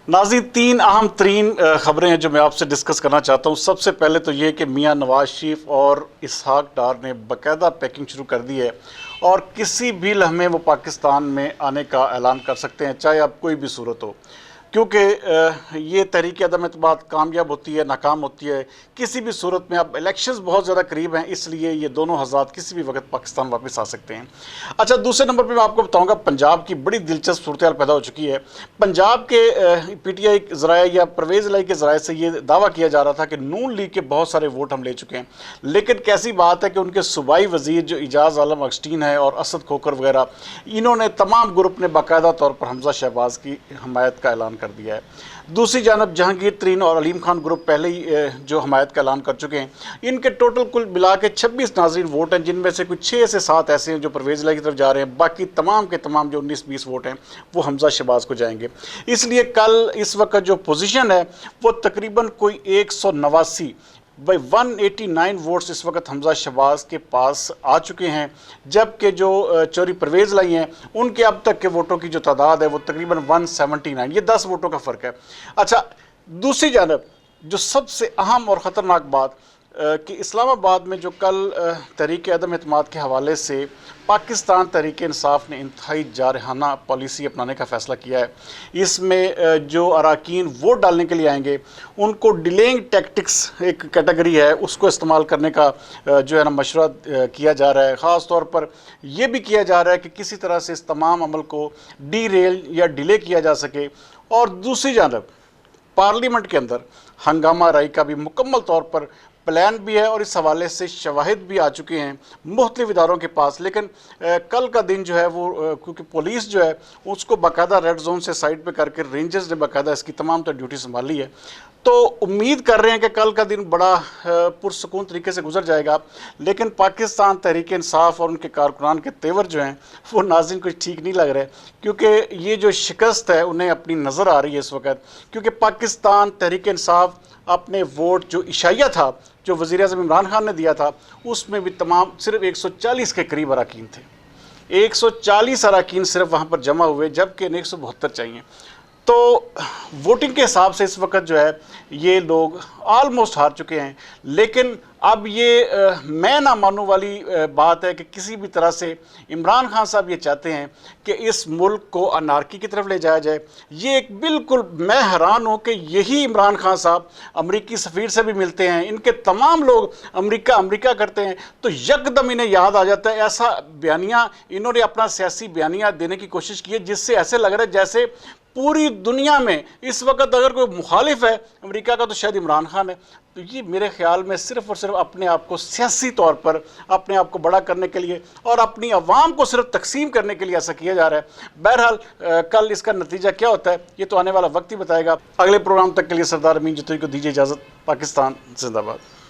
नाज़रीन, तीन अहम तरीन ख़बरें हैं जो मैं आपसे डिस्कस करना चाहता हूँ। सबसे पहले तो ये कि मियाँ नवाज शरीफ और इसहाक डार ने बाकायदा पैकिंग शुरू कर दी है और किसी भी लम्हे वो पाकिस्तान में आने का ऐलान कर सकते हैं, चाहे अब कोई भी सूरत हो, क्योंकि ये तहरीक अदम एतमाद कामयाब होती है, नाकाम होती है किसी भी सूरत में। अब इलेक्शंस बहुत ज़्यादा करीब हैं, इसलिए ये दोनों हज़रात किसी भी वक्त पाकिस्तान वापस आ सकते हैं। अच्छा, दूसरे नंबर पे मैं आपको बताऊंगा, पंजाब की बड़ी दिलचस्प सूरत हाल पैदा हो चुकी है। पंजाब के PTI ज़राए या परवेज़ इलाही के ज़राए से ये दावा किया जा रहा था कि नून लीग के बहुत सारे वोट हम ले चुके हैं, लेकिन कैसी बात है कि उनके सूबाई वज़ीर जो एजाज़ आलम अगस्टीन है और असद खोखर वगैरह, इन्होंने तमाम ग्रुप ने बाकायदा तौर पर हमजा शहबाज की हमायत का ऐलान कर दिया है। दूसरी जानब जहांगीर तरीन और अलीम खान ग्रुप पहले ही जो हमायत का ऐलान कर चुके हैं। इनके टोटल कुल मिला के 26 नाज़रीन वोट हैं, जिनमें से कुछ 6 से 7 ऐसे हैं जो परवेज़ इलाही की तरफ जा रहे हैं। बाकी तमाम के तमाम जो 19-20 वोट हैं वो हमजा शहबाज को जाएंगे। इसलिए कल इस वक्त जो पोजीशन है वो तकरीबन कोई 189 भाई 189 वोट्स इस वक्त हमजा शहबाज के पास आ चुके हैं, जबकि जो चौधरी परवेज़ इलाही हैं उनके अब तक के वोटों की जो तादाद है वो तकरीबन 179, ये 10 वोटों का फ़र्क है। अच्छा, दूसरी जानब जो सबसे अहम और ख़तरनाक बात कि इस्लामाबाद में जो कल तहरीक अदम एतमाद के हवाले से पाकिस्तान तहरीक इंसाफ ने इंतहाई जारहाना पॉलिसी अपनाने का फ़ैसला किया है। इसमें जो अरकान वोट डालने के लिए आएंगे उनको डिलेइंग टैक्टिक्स एक कैटेगरी है, उसको इस्तेमाल करने का जो है ना मशवरा किया जा रहा है। ख़ास तौर पर यह भी किया जा रहा है कि किसी तरह से इस तमाम अमल को डीरेल या डिले किया जा सके। और दूसरी जानब पार्लियामेंट के अंदर हंगामा राई का भी मुकम्मल तौर पर प्लान भी है और इस हवाले से शवाहिद भी आ चुके हैं मुख्तलिफ इदारों के पास। लेकिन कल का दिन जो है वो क्योंकि पुलिस जो है उसको बाकायदा रेड जोन से साइड पे करके रेंजर्स ने बाकायदा इसकी तमाम तो ड्यूटी संभाली है, तो उम्मीद कर रहे हैं कि कल का दिन बड़ा पुरसकून तरीके से गुजर जाएगा। लेकिन पाकिस्तान तहरीक इंसाफ और उनके कारकुनान के तेवर जो हैं वो नाज़रीन कुछ ठीक नहीं लग रहे, क्योंकि ये जो शिकस्त है उन्हें अपनी नज़र आ रही है इस वक्त। क्योंकि पाकिस्तान तहरीक इंसाफ अपने वोट जो इशाइया था जो वज़ीर आज़म इमरान खान ने दिया था उसमें भी तमाम सिर्फ 140 के करीब अरकान थे, 140 अरकान सिर्फ वहाँ पर जमा हुए, जबकि 172 चाहिए। तो वोटिंग के हिसाब से इस वक्त जो है ये लोग आलमोस्ट हार चुके हैं। लेकिन अब ये मैं ना मानूं वाली बात है कि किसी भी तरह से इमरान खान साहब ये चाहते हैं कि इस मुल्क को अनारकी की तरफ ले जाया जाए। ये एक बिल्कुल, मैं हैरान हूँ कि यही इमरान खान साहब अमरीकी सफ़ीर से भी मिलते हैं, इनके तमाम लोग अमरीका करते हैं, तो यकदम इन्हें याद आ जाता है ऐसा बयानिया इन्होंने अपना सियासी बयानिया देने की कोशिश की है, जिससे ऐसे लग रहा है जैसे पूरी दुनिया में इस वक्त अगर कोई मुखालिफ है अमेरिका का तो शायद इमरान खान है। तो ये मेरे ख्याल में सिर्फ़ और सिर्फ अपने आप को सियासी तौर पर अपने आप को बड़ा करने के लिए और अपनी आवाम को सिर्फ तकसीम करने के लिए ऐसा किया जा रहा है। बहरहाल कल इसका नतीजा क्या होता है ये तो आने वाला वक्त ही बताएगा। अगले प्रोग्राम तक के लिए सरदार अमीन जतोई को दीजिए इजाज़त। पाकिस्तान जिंदाबाद।